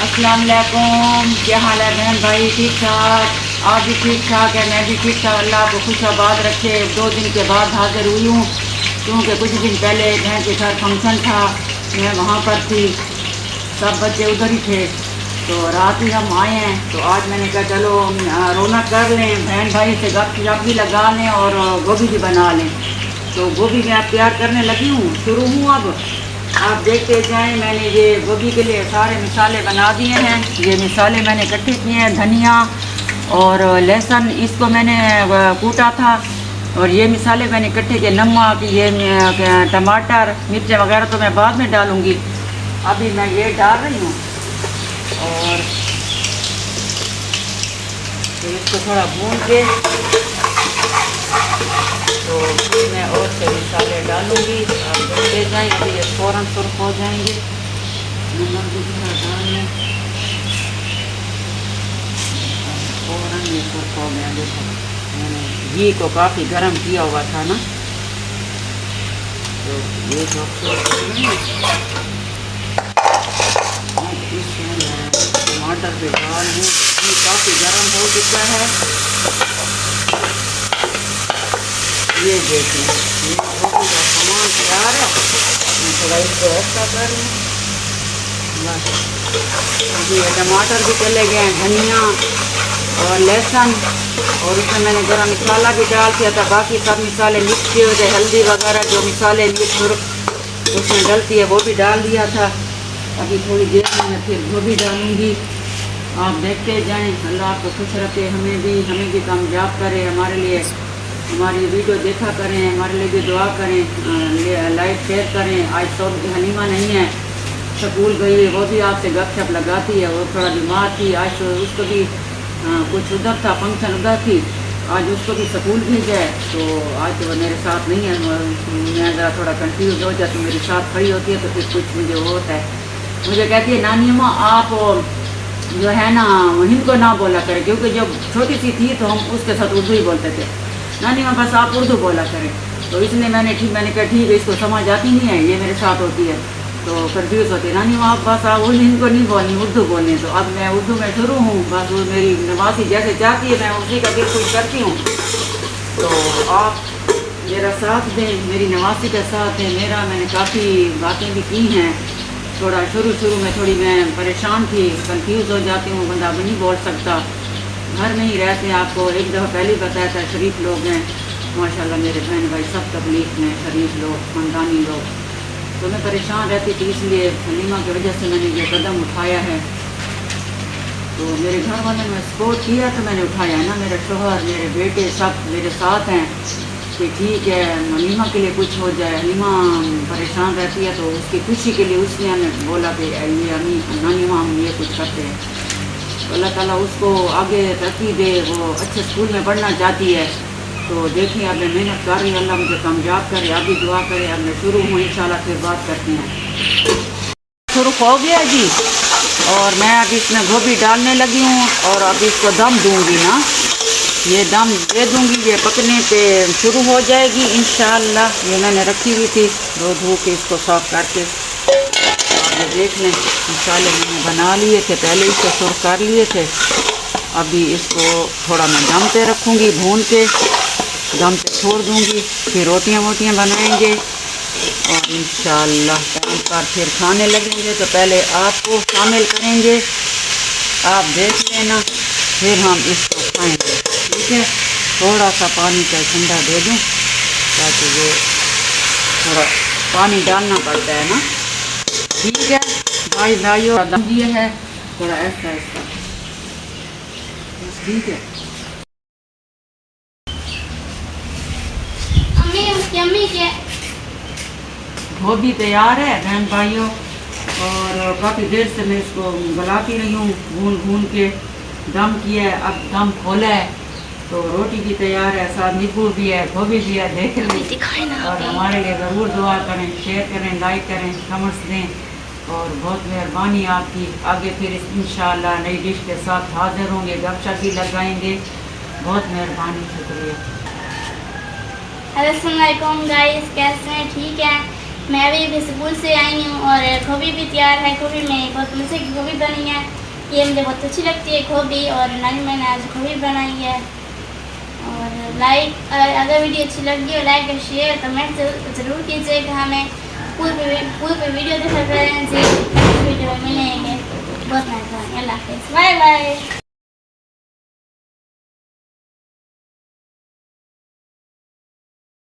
अस्सलाम वालेकुम। क्या हाल है बहन भाई? ठीक ठाक? आप भी ठीक ठाक है, मैं भी ठीक ठाक। अल्लाह को खुश आबाद रखे। 2 दिन के बाद हाजिर हुई हूँ क्योंकि कुछ दिन पहले बहन के घर फंक्शन था, मैं वहाँ पर थी, सब बच्चे उधर ही थे। तो रात ही हम आए हैं, तो आज मैंने कहा चलो रौनक कर लें, बहन भाई से गप भी लगा लें और गोभी भी बना लें। तो गोभी मैं तैयार करने लगी हूँ, शुरू हूँ अब। आप देखते जाएं। मैंने ये गोभी के लिए सारे मसाले बना दिए हैं। ये मसाले मैंने इकट्ठे किए हैं, धनिया और लहसुन इसको मैंने कूटा था। और ये मसाले मैंने इकट्ठे किए, नमक, ये टमाटर, मिर्च वगैरह तो मैं बाद में डालूँगी, अभी मैं ये डाल रही हूँ। और तो इसको थोड़ा भून के तो फिर मैं और से मसाले डालूँगी। आप देखते जाएँ, अभी ये फ़ौरन सुर्ख हो जाएंगे। नमक भी थोड़ा डाल लें, फ़ौरन ये सुर्ख हो गया। देखो मैंने घी को काफ़ी गर्म किया हुआ था ना, तो ये जो टमाटर पे डाल दूँ, ये काफ़ी गर्म हो चुका है। ये देखिए ये गोभी का सामान तैयार है। मैं थोड़ा इसको ऐसा कर लूँ बस। अभी ये टमाटर भी चले गए हैं, धनिया और लहसुन, और उसमें मैंने गरम मसाला भी डाल दिया था। बाकी सब मसाले मिक्स किए हुए थे, हल्दी वगैरह जो मसाले मिक्स उसमें डलती है वो भी डाल दिया था। अभी थोड़ी देर में मैं फिर गोभी डालूँगी। आप देखते जाएं। अल्लाह आपको खुश रखे, हमें भी कामयाब करे, हमारे लिए हमारी वीडियो देखा करें, हमारे लिए भी दुआ करें, लाइक शेयर करें। आज तो हनीमा नहीं है, स्कूल गई है, वो भी आपसे गपशप लगाती है। वो थोड़ा बीमार थी, आज तो उसको भी कुछ उधर था, फंक्शन उधर थी, आज उसको भी स्कूल भी गए। तो आज तो वो मेरे साथ नहीं है। मैं ज़रा थोड़ा कंफ्यूज हो जाती हूँ, मेरे साथ खड़ी होती है तो फिर कुछ मुझे होता है। मुझे कहती है नानी अम्मा आप जो है ना इनको ना बोला करें, क्योंकि जब छोटी सी थी तो हम उसके साथ उर्दू ही बोलते थे। नानी माँ बस आप उर्दू बोला करें, तो इसलिए मैंने कहा ठीक है, इसको समझ आती नहीं है, ये मेरे साथ होती है तो कंफ्यूज होती है। नानी माँ आप बस आप इनको नहीं बोलनी, उर्दू बोलनी। तो अब मैं उर्दू में शुरू हूँ, बस वो मेरी नवासी जैसे चाहती है मैं उसी का बिल्कुल करती हूँ। तो आप मेरा साथ दें, मेरी नवासी का साथ दें मेरा। मैंने काफ़ी बातें भी की हैं, थोड़ा शुरू में थोड़ी मैं परेशान थी, कंफ्यूज हो जाती हूँ, बंदा भी नहीं बोल सकता, घर में ही रहते हैं। आपको एक दफ़ा पहले ही बताया था, शरीफ लोग हैं माशाल्लाह, मेरे बहन भाई सब तकलीफ में, शरीफ लोग, ख़ानदानी लोग। तो मैं परेशान रहती थी, इसलिए हलीमा की वजह से मैंने ये कदम उठाया है। तो मेरे घर वालों ने सपोर्ट किया तो मैंने उठाया है ना। मेरे शोहर, मेरे बेटे सब मेरे साथ हैं कि ठीक है हलीमा के लिए कुछ हो जाए। हलीमा परेशान रहती है तो उसकी खुशी के लिए उसने हमें बोला कि ये नानी माँ हम ये कुछ करते हैं। तो अल्लाह ताला उसको आगे तरक्की दे, वो अच्छे स्कूल में पढ़ना चाहती है। तो देखिए अब मैं मेहनत कर रही हूँ, अल्लाह मुझे कामयाब करे, आप भी दुआ करें। अब मैं शुरू हूँ, इंशाल्लाह फिर बात करते हैं। शुरू हो गया जी, और मैं अब इसमें गोभी डालने लगी हूँ और अब इसको दम दूँगी ना, ये दम दे दूँगी, ये पकने पे शुरू हो जाएगी इंशाल्लाह। ये मैंने रखी हुई थी धो के, इसको साफ करके। ये देख लें मसाले मैंने बना लिए थे, पहले इसको सुर्ख कर लिए थे। अभी इसको थोड़ा मैं दम पे रखूँगी, भून के दम पे छोड़ दूँगी, फिर रोटियाँ बनाएंगे और इंशाल्लाह टाइम पर फिर खाने लगेंगे। तो पहले आपको शामिल करेंगे, आप देख लेना, फिर हम इसको खाएंगे, ठीक है। थोड़ा सा पानी का ठंडा दे दूँ, ताकि ये थोड़ा पानी डालना पड़ता है ना, ठीक है। भाइयों दम दिए है, थोड़ा ऐसा ठीक है। गोभी तैयार है बहन भाइयों, और काफ़ी देर से मैं इसको गलाती रही हूँ, भून के दम किया है। अब दम खोला है तो रोटी भी तैयार है, साथ नींबू भी है, गोभी भी है, देख लें। और हमारे लिए ज़रूर दुआ करें, शेयर करें, लाइक करें, कमेंट्स दें, और बहुत मेहरबानी आपकी। आगे फिर इंशाल्लाह नई डिश के साथ हाजिर होंगे, गपशप भी लगाएंगे। बहुत मेहरबानी, शुक्रिया। अस्सलाम वालेकुम गाइस, कैसे हैं? ठीक है, मैं अभी स्कूल से आई हूँ और गोभी भी तैयार है। गोभी में बहुत मज़े की गोभी बनी है, ये मुझे बहुत अच्छी लगती है गोभी, और नहीं मैंने आज गोभी बनाई है। और लाइक, अगर वीडियो अच्छी लगी हो लाइक और शेयर कमेंट ज़रूर कीजिएगा। हमें पूरी वीडियो देखा करें जी। वीडियो में मिलेंगे। बहुत मेहरबानी। अल्लाह हाफ़िज़। Bye bye.